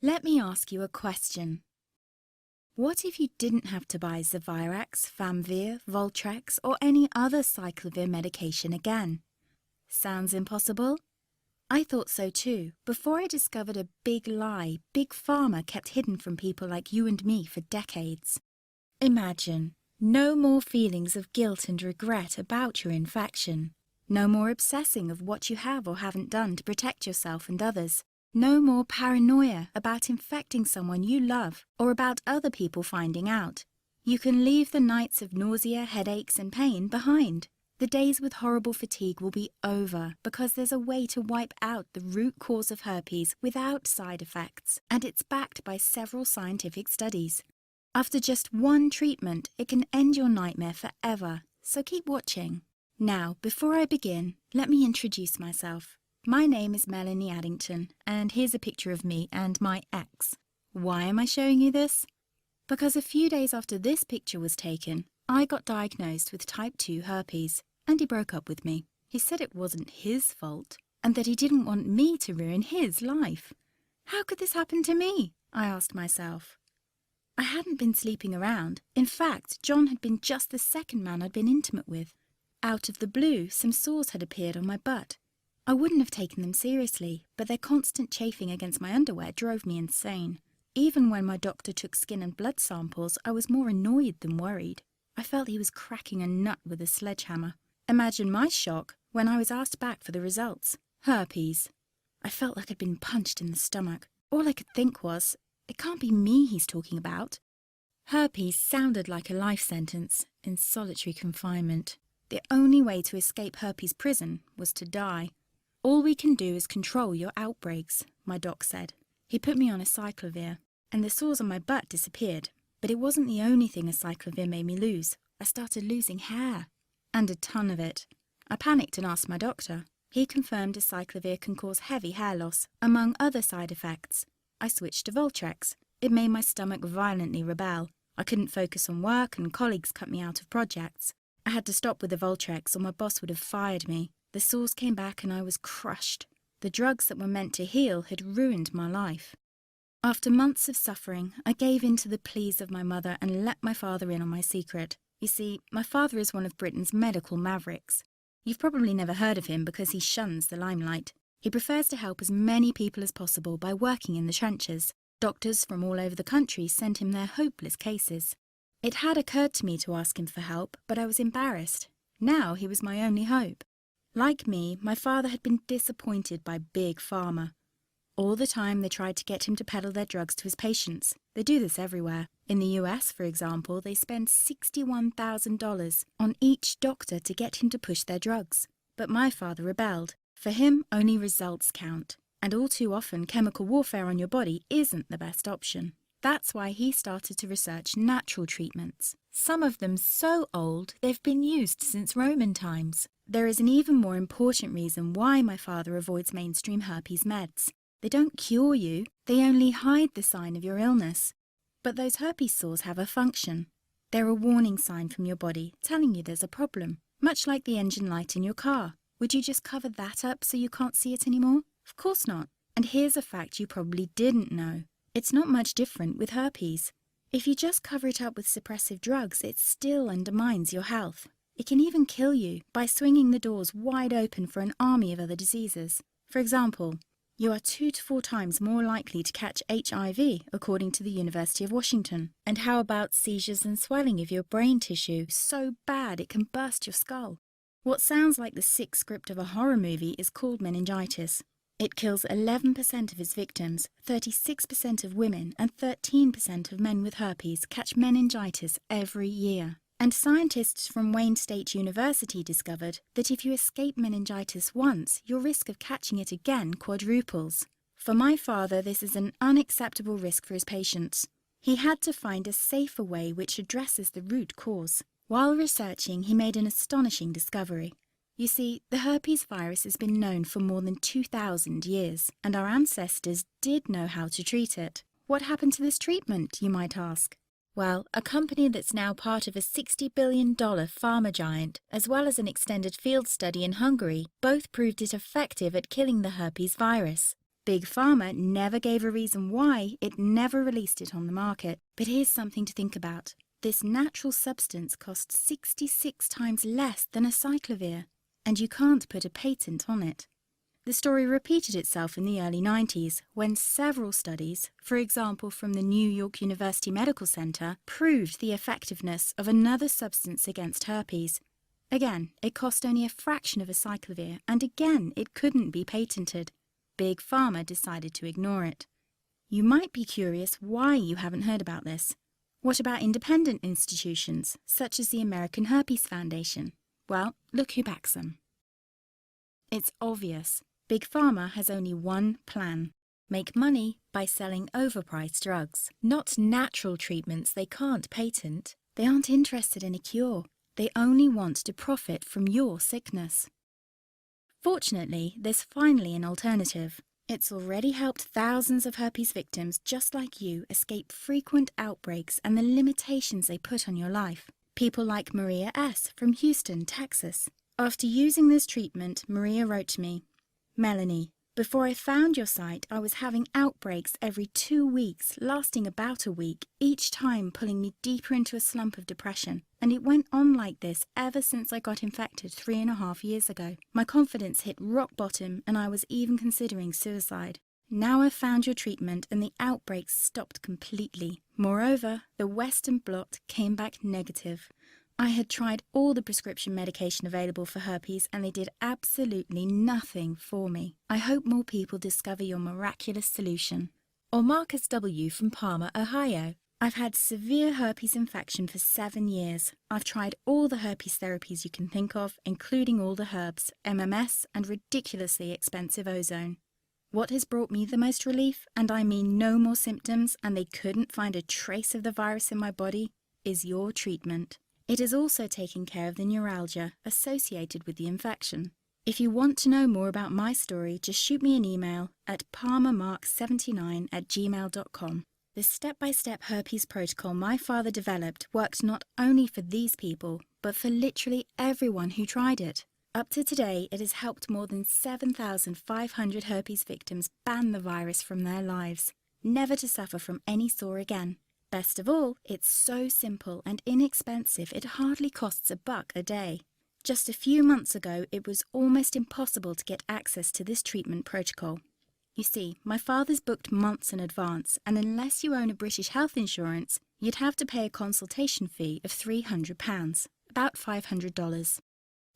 Let me ask you a question. What if you didn't have to buy Zavirax, Famvir, Voltrex, or any other cyclovir medication again? Sounds impossible? I thought so too, before I discovered a big lie Big Pharma kept hidden from people like you and me for decades. Imagine, no more feelings of guilt and regret about your infection. No more obsessing of what you have or haven't done to protect yourself and others. No more paranoia about infecting someone you love or about other people finding out. You can leave the nights of nausea, headaches and pain behind. The days with horrible fatigue will be over because there's a way to wipe out the root cause of herpes without side effects, and it's backed by several scientific studies. After just one treatment, it can end your nightmare forever, so keep watching. Now, before I begin, let me introduce myself. My name is Melanie Addington, and here's a picture of me and my ex. Why am I showing you this? Because a few days after this picture was taken, I got diagnosed with type 2 herpes, and he broke up with me. He said it wasn't his fault, and that he didn't want me to ruin his life. How could this happen to me? I asked myself. I hadn't been sleeping around. In fact, John had been just the second man I'd been intimate with. Out of the blue, some sores had appeared on my butt. I wouldn't have taken them seriously, but their constant chafing against my underwear drove me insane. Even when my doctor took skin and blood samples, I was more annoyed than worried. I felt he was cracking a nut with a sledgehammer. Imagine my shock when I was asked back for the results. Herpes. I felt like I'd been punched in the stomach. All I could think was, it can't be me he's talking about. Herpes sounded like a life sentence in solitary confinement. The only way to escape herpes prison was to die. All we can do is control your outbreaks, my doc said. He put me on a cyclovir, and the sores on my butt disappeared. But it wasn't the only thing a cyclovir made me lose. I started losing hair, and a ton of it. I panicked and asked my doctor. He confirmed a cyclovir can cause heavy hair loss, among other side effects. I switched to Voltrex. It made my stomach violently rebel. I couldn't focus on work, and colleagues cut me out of projects. I had to stop with the Voltrex or my boss would have fired me. The sores came back and I was crushed. The drugs that were meant to heal had ruined my life. After months of suffering, I gave in to the pleas of my mother and let my father in on my secret. You see, my father is one of Britain's medical mavericks. You've probably never heard of him because he shuns the limelight. He prefers to help as many people as possible by working in the trenches. Doctors from all over the country send him their hopeless cases. It had occurred to me to ask him for help, but I was embarrassed. Now he was my only hope. Like me, my father had been disappointed by Big Pharma. All the time they tried to get him to peddle their drugs to his patients. They do this everywhere. In the US, for example, they spend $61,000 on each doctor to get him to push their drugs. But my father rebelled. For him, only results count. And all too often, chemical warfare on your body isn't the best option. That's why he started to research natural treatments. Some of them so old they've been used since Roman times. There is an even more important reason why my father avoids mainstream herpes meds. They don't cure you, they only hide the sign of your illness. But those herpes sores have a function. They're a warning sign from your body telling you there's a problem, much like the engine light in your car. Would you just cover that up so you can't see it anymore? Of course not. And here's a fact you probably didn't know. It's not much different with herpes. If you just cover it up with suppressive drugs, it still undermines your health. It can even kill you by swinging the doors wide open for an army of other diseases. For example, you are 2 to 4 times more likely to catch HIV, according to the University of Washington. And how about seizures and swelling of your brain tissue so bad it can burst your skull? What sounds like the sick script of a horror movie is called meningitis. It kills 11% of its victims, 36% of women and 13% of men with herpes catch meningitis every year. And scientists from Wayne State University discovered that if you escape meningitis once, your risk of catching it again quadruples. For my father, this is an unacceptable risk for his patients. He had to find a safer way which addresses the root cause. While researching, he made an astonishing discovery. You see, the herpes virus has been known for more than 2,000 years, and our ancestors did know how to treat it. What happened to this treatment, you might ask? Well, a company that's now part of a $60 billion pharma giant, as well as an extended field study in Hungary, both proved it effective at killing the herpes virus. Big Pharma never gave a reason why it never released it on the market. But here's something to think about. This natural substance costs 66 times less than acyclovir, and you can't put a patent on it. The story repeated itself in the early 90s when several studies, for example from the New York University Medical Center, proved the effectiveness of another substance against herpes. Again, it cost only a fraction of acyclovir, and again, it couldn't be patented. Big Pharma decided to ignore it. You might be curious why you haven't heard about this. What about independent institutions, such as the American Herpes Foundation? Well, look who backs them. It's obvious. Big Pharma has only one plan: make money by selling overpriced drugs, not natural treatments they can't patent. They aren't interested in a cure. They only want to profit from your sickness. Fortunately, there's finally an alternative. It's already helped thousands of herpes victims just like you escape frequent outbreaks and the limitations they put on your life. People like Maria S. from Houston, Texas. After using this treatment, Maria wrote to me, "Melanie, before I found your site, I was having outbreaks every 2 weeks, lasting about a week, each time pulling me deeper into a slump of depression. And it went on like this ever since I got infected 3.5 years ago. My confidence hit rock bottom and I was even considering suicide. Now I've found your treatment and the outbreaks stopped completely. Moreover, the Western blot came back negative. I had tried all the prescription medication available for herpes and they did absolutely nothing for me. I hope more people discover your miraculous solution." Or Marcus W. from Parma, Ohio. "I've had severe herpes infection for 7 years. I've tried all the herpes therapies you can think of, including all the herbs, MMS, and ridiculously expensive ozone. What has brought me the most relief, and I mean no more symptoms, and they couldn't find a trace of the virus in my body, is your treatment. It has also taken care of the neuralgia associated with the infection. If you want to know more about my story, just shoot me an email at palmermark79@gmail.com. The step-by-step herpes protocol my father developed worked not only for these people, but for literally everyone who tried it. Up to today, it has helped more than 7,500 herpes victims ban the virus from their lives, never to suffer from any sore again. Best of all, it's so simple and inexpensive it hardly costs $1 a day. Just a few months ago, it was almost impossible to get access to this treatment protocol. You see, my father's booked months in advance, and unless you own a British health insurance, you'd have to pay a consultation fee of £300, about $500.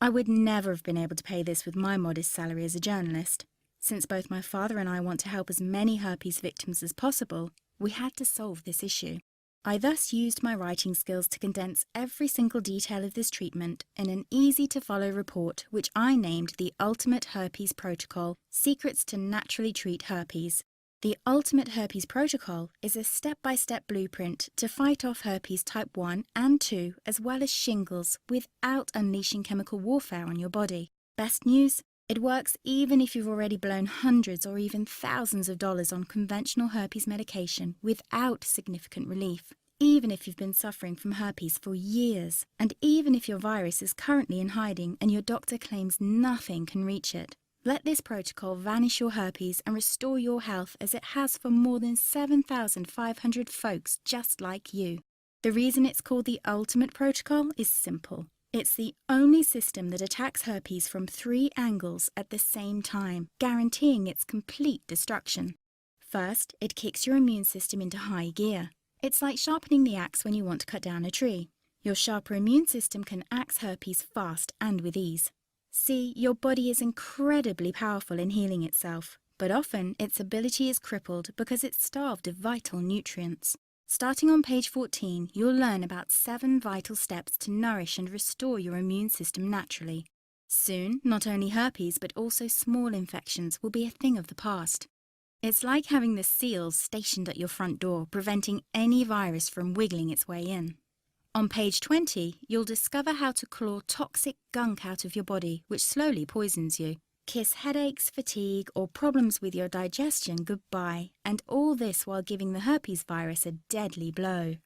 I would never have been able to pay this with my modest salary as a journalist. Since both my father and I want to help as many herpes victims as possible, we had to solve this issue. I thus used my writing skills to condense every single detail of this treatment in an easy-to-follow report which I named the Ultimate Herpes Protocol: Secrets to Naturally Treat Herpes. The Ultimate Herpes Protocol is a step-by-step blueprint to fight off herpes type 1 and 2 as well as shingles without unleashing chemical warfare on your body. Best news? It works even if you've already blown hundreds or even thousands of dollars on conventional herpes medication without significant relief. Even if you've been suffering from herpes for years, and even if your virus is currently in hiding and your doctor claims nothing can reach it. Let this protocol vanish your herpes and restore your health as it has for more than 7,500 folks just like you. The reason it's called the Ultimate Protocol is simple. It's the only system that attacks herpes from 3 angles at the same time, guaranteeing its complete destruction. First, it kicks your immune system into high gear. It's like sharpening the axe when you want to cut down a tree. Your sharper immune system can axe herpes fast and with ease. See, your body is incredibly powerful in healing itself, but often its ability is crippled because it's starved of vital nutrients. Starting on page 14, you'll learn about 7 vital steps to nourish and restore your immune system naturally. Soon, not only herpes but also small infections will be a thing of the past. It's like having the seals stationed at your front door, preventing any virus from wiggling its way in. On page 20, you'll discover how to claw toxic gunk out of your body, which slowly poisons you. Kiss headaches, fatigue, or problems with your digestion goodbye, and all this while giving the herpes virus a deadly blow.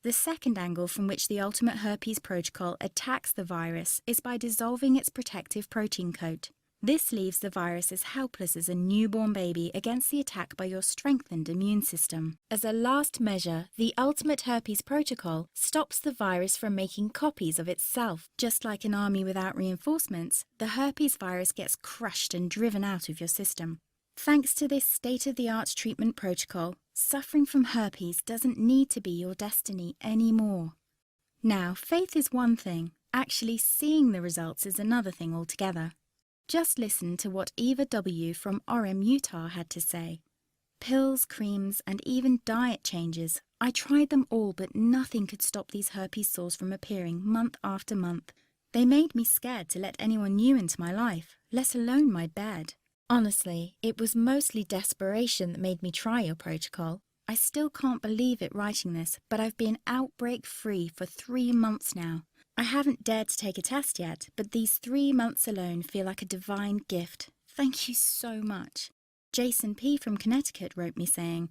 The second angle from which the Ultimate Herpes Protocol attacks the virus is by dissolving its protective protein coat. This leaves the virus as helpless as a newborn baby against the attack by your strengthened immune system. As a last measure, the Ultimate Herpes Protocol stops the virus from making copies of itself. Just like an army without reinforcements, the herpes virus gets crushed and driven out of your system. Thanks to this state-of-the-art treatment protocol, suffering from herpes doesn't need to be your destiny anymore. Now, faith is one thing. Actually seeing the results is another thing altogether. Just listen to what Eva W. from Orem, Utah had to say. Pills, creams, and even diet changes. I tried them all, but nothing could stop these herpes sores from appearing month after month. They made me scared to let anyone new into my life, let alone my bed. Honestly, it was mostly desperation that made me try your protocol. I still can't believe it writing this, but I've been outbreak-free for 3 months now. I haven't dared to take a test yet, but these 3 months alone feel like a divine gift. Thank you so much. Jason P. from Connecticut wrote me saying,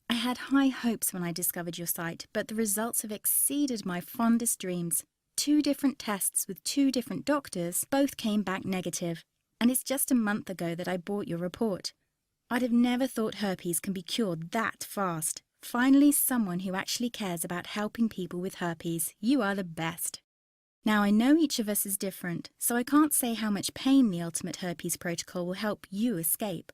I had high hopes when I discovered your site, but the results have exceeded my fondest dreams. 2 different tests with 2 different doctors both came back negative, and it's just a month ago that I bought your report. I'd have never thought herpes can be cured that fast. Finally, someone who actually cares about helping people with herpes. You are the best. Now, I know each of us is different, so I can't say how much pain the Ultimate Herpes Protocol will help you escape.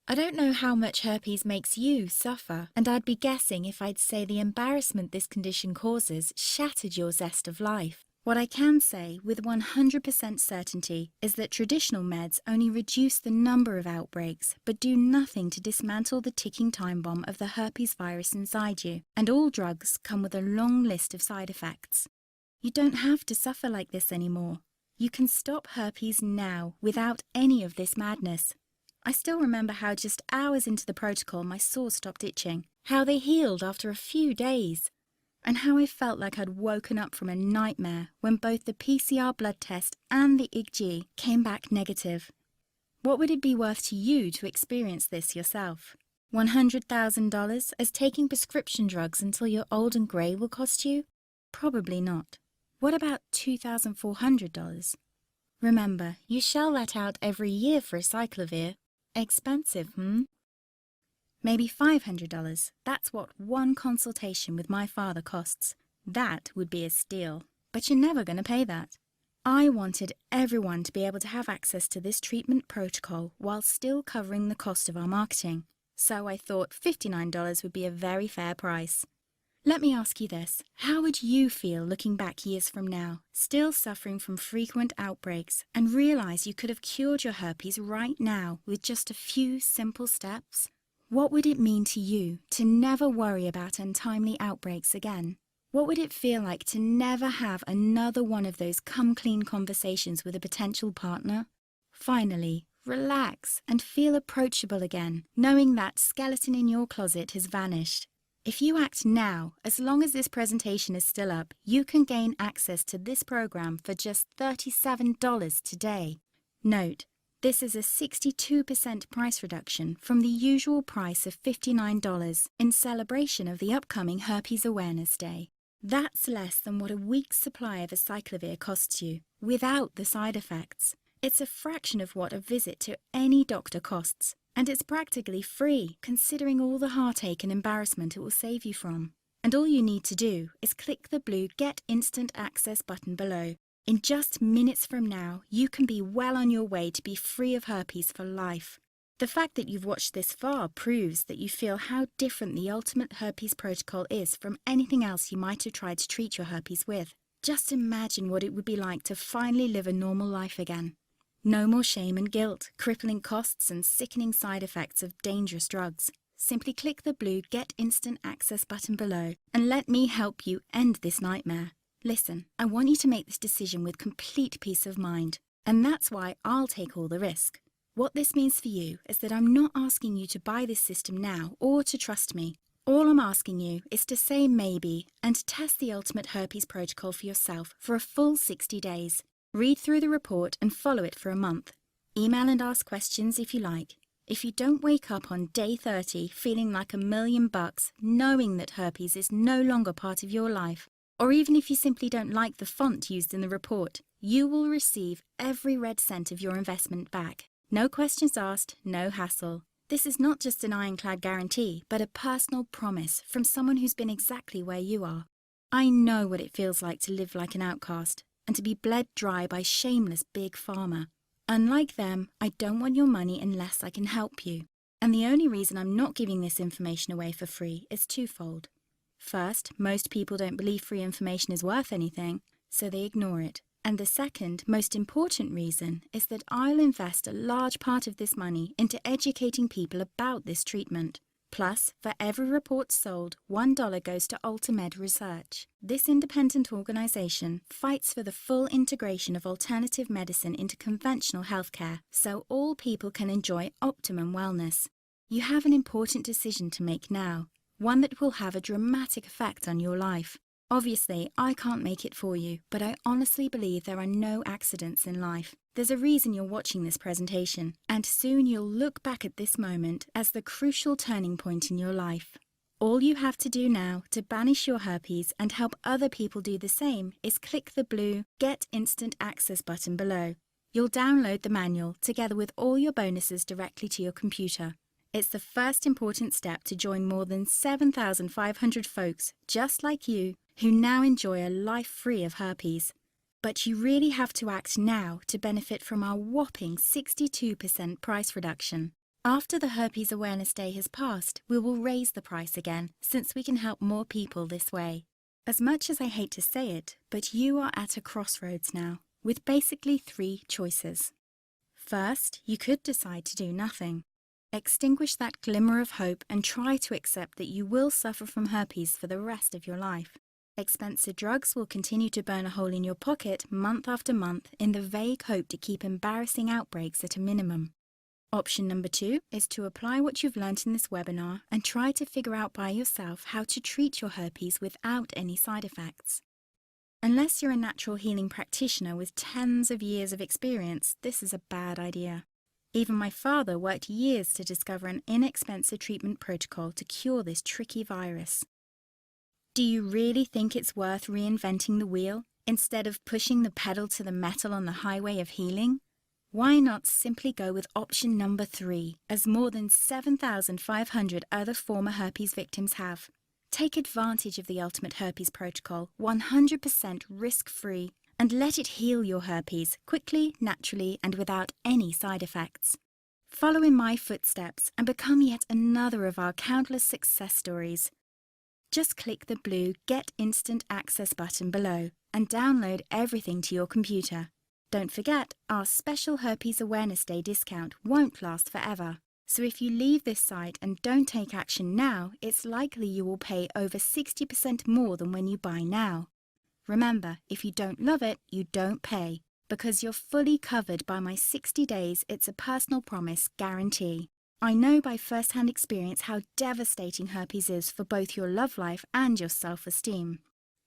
I don't know how much herpes makes you suffer, and I'd be guessing if I'd say the embarrassment this condition causes shattered your zest of life. What I can say with 100% certainty is that traditional meds only reduce the number of outbreaks, but do nothing to dismantle the ticking time bomb of the herpes virus inside you, and all drugs come with a long list of side effects. You don't have to suffer like this anymore. You can stop herpes now without any of this madness. I still remember how just hours into the protocol my sores stopped itching, how they healed after a few days, and how I felt like I'd woken up from a nightmare when both the PCR blood test and the IgG came back negative. What would it be worth to you to experience this yourself? $100,000 as taking prescription drugs until you're old and grey will cost you? Probably not. What about $2,400? Remember, you shell that out every year for a cyclovir. Expensive, Maybe $500. That's what one consultation with my father costs. That would be a steal. But you're never going to pay that. I wanted everyone to be able to have access to this treatment protocol while still covering the cost of our marketing. So I thought $59 would be a very fair price. Let me ask you this. How would you feel looking back years from now, still suffering from frequent outbreaks, and realize you could have cured your herpes right now with just a few simple steps? What would it mean to you to never worry about untimely outbreaks again? What would it feel like to never have another one of those come-clean conversations with a potential partner? Finally, relax and feel approachable again, knowing that skeleton in your closet has vanished. If you act now, as long as this presentation is still up, you can gain access to this program for just $37 today. Note, this is a 62% price reduction from the usual price of $59 in celebration of the upcoming Herpes Awareness Day. That's less than what a week's supply of acyclovir costs you, without the side effects. It's a fraction of what a visit to any doctor costs. And it's practically free, considering all the heartache and embarrassment it will save you from. And all you need to do is click the blue Get Instant Access button below. In just minutes from now, you can be well on your way to be free of herpes for life. The fact that you've watched this far proves that you feel how different the Ultimate Herpes Protocol is from anything else you might have tried to treat your herpes with. Just imagine what it would be like to finally live a normal life again. No more shame and guilt, crippling costs and sickening side effects of dangerous drugs. Simply click the blue Get Instant Access button below and let me help you end this nightmare. Listen, I want you to make this decision with complete peace of mind, and that's why I'll take all the risk. What this means for you is that I'm not asking you to buy this system now or to trust me. All I'm asking you is to say maybe and test the Ultimate Herpes Protocol for yourself for a full 60 days. Read through the report and follow it for a month. Email and ask questions if you like. If you don't wake up on day 30 feeling like $1,000,000, knowing that herpes is no longer part of your life, or even if you simply don't like the font used in the report, you will receive every red cent of your investment back. No questions asked, no hassle. This is not just an ironclad guarantee, but a personal promise from someone who's been exactly where you are. I know what it feels like to live like an outcast and to be bled dry by shameless big pharma. Unlike them, I don't want your money unless I can help you. And the only reason I'm not giving this information away for free is twofold. First, most people don't believe free information is worth anything, so they ignore it. And the second, most important reason is that I'll invest a large part of this money into educating people about this treatment. Plus, for every report sold, $1 goes to UltiMed Research. This independent organization fights for the full integration of alternative medicine into conventional healthcare, so all people can enjoy optimum wellness. You have an important decision to make now, one that will have a dramatic effect on your life. Obviously, I can't make it for you, but I honestly believe there are no accidents in life. There's a reason you're watching this presentation, and soon you'll look back at this moment as the crucial turning point in your life. All you have to do now to banish your herpes and help other people do the same is click the blue Get Instant Access button below. You'll download the manual together with all your bonuses directly to your computer. It's the first important step to join more than 7,500 folks just like you who now enjoy a life free of herpes. But you really have to act now to benefit from our whopping 62% price reduction. After the Herpes Awareness Day has passed, we will raise the price again, since we can help more people this way. As much as I hate to say it, but you are at a crossroads now, with basically 3 choices. First, you could decide to do nothing. Extinguish that glimmer of hope and try to accept that you will suffer from herpes for the rest of your life. Expensive drugs will continue to burn a hole in your pocket month after month in the vague hope to keep embarrassing outbreaks at a minimum. Option number 2 is to apply what you've learnt in this webinar and try to figure out by yourself how to treat your herpes without any side effects. Unless you're a natural healing practitioner with tens of years of experience, this is a bad idea. Even my father worked years to discover an inexpensive treatment protocol to cure this tricky virus. Do you really think it's worth reinventing the wheel instead of pushing the pedal to the metal on the highway of healing? Why not simply go with option number 3, as more than 7,500 other former herpes victims have? Take advantage of the Ultimate Herpes Protocol, 100% risk-free, and let it heal your herpes quickly, naturally, and without any side effects. Follow in my footsteps and become yet another of our countless success stories. Just click the blue Get Instant Access button below and download everything to your computer. Don't forget, our special Herpes Awareness Day discount won't last forever. So if you leave this site and don't take action now, it's likely you will pay over 60% more than when you buy now. Remember, if you don't love it, you don't pay, because you're fully covered by my 60 days It's a Personal Promise guarantee. I know by first-hand experience how devastating herpes is for both your love life and your self-esteem.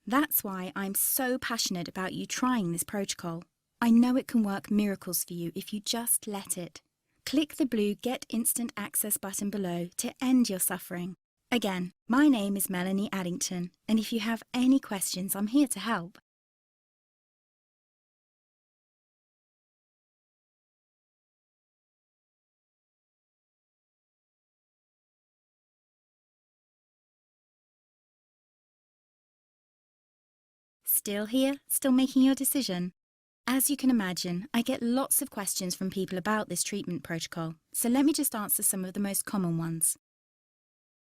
That's why I'm so passionate about you trying this protocol. I know it can work miracles for you if you just let it. Click the blue Get Instant Access button below to end your suffering. Again, my name is Melanie Addington, and if you have any questions, I'm here to help. Still here? Still making your decision? As you can imagine, I get lots of questions from people about this treatment protocol, so let me just answer some of the most common ones.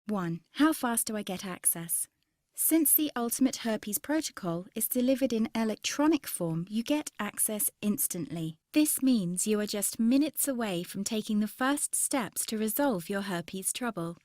1. How fast do I get access? Since the Ultimate Herpes Protocol is delivered in electronic form, you get access instantly. This means you are just minutes away from taking the first steps to resolve your herpes trouble.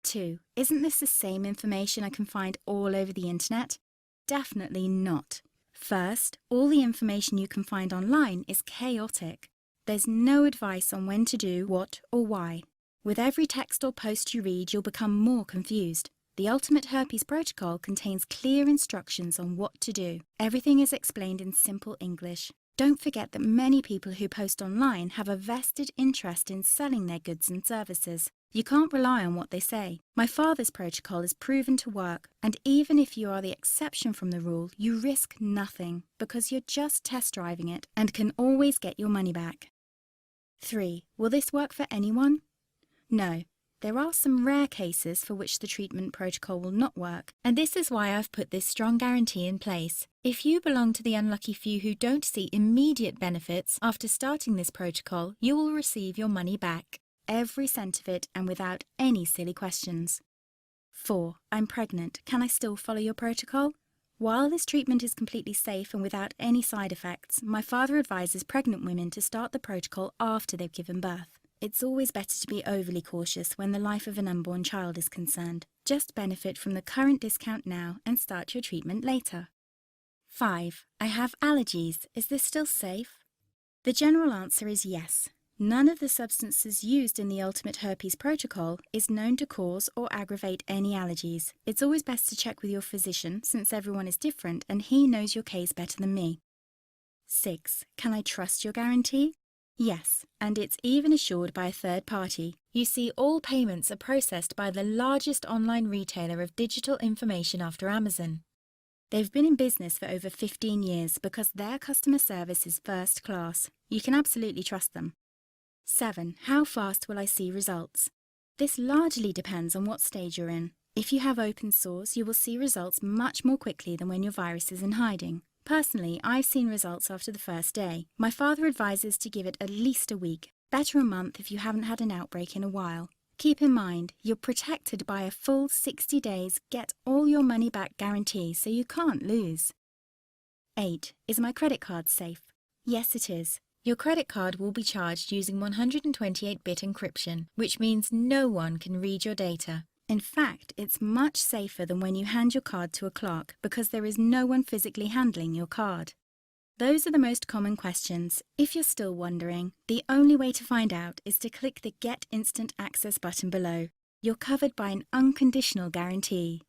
2. Isn't this the same information I can find all over the internet? Definitely not. First, all the information you can find online is chaotic. There's no advice on when to do what or why. With every text or post you read, you'll become more confused. The Ultimate Herpes Protocol contains clear instructions on what to do. Everything is explained in simple English. Don't forget that many people who post online have a vested interest in selling their goods and services. You can't rely on what they say. My father's protocol is proven to work, and even if you are the exception from the rule, you risk nothing because you're just test driving it and can always get your money back. 3. Will this work for anyone? No. There are some rare cases for which the treatment protocol will not work, and this is why I've put this strong guarantee in place. If you belong to the unlucky few who don't see immediate benefits after starting this protocol, you will receive your money back, every cent of it, and without any silly questions. 4. I'm pregnant. Can I still follow your protocol? While this treatment is completely safe and without any side effects, my father advises pregnant women to start the protocol after they've given birth. It's always better to be overly cautious when the life of an unborn child is concerned. Just benefit from the current discount now and start your treatment later. 5. I have allergies. Is this still safe? The general answer is yes. None of the substances used in the Ultimate Herpes Protocol is known to cause or aggravate any allergies. It's always best to check with your physician since everyone is different and he knows your case better than me. 6. Can I trust your guarantee? Yes, and it's even assured by a third party. You see, all payments are processed by the largest online retailer of digital information after Amazon. They've been in business for over 15 years because their customer service is first class. You can absolutely trust them. 7. How fast will I see results? This largely depends on what stage you're in. If you have open sores, you will see results much more quickly than when your virus is in hiding. Personally, I've seen results after the first day. My father advises to give it at least a week, better a month if you haven't had an outbreak in a while. Keep in mind, you're protected by a full 60 days get all your money back guarantee, so you can't lose. 8. Is my credit card safe? Yes, it is. Your credit card will be charged using 128-bit encryption, which means no one can read your data. In fact, it's much safer than when you hand your card to a clerk because there is no one physically handling your card. Those are the most common questions. If you're still wondering, the only way to find out is to click the Get Instant Access button below. You're covered by an unconditional guarantee.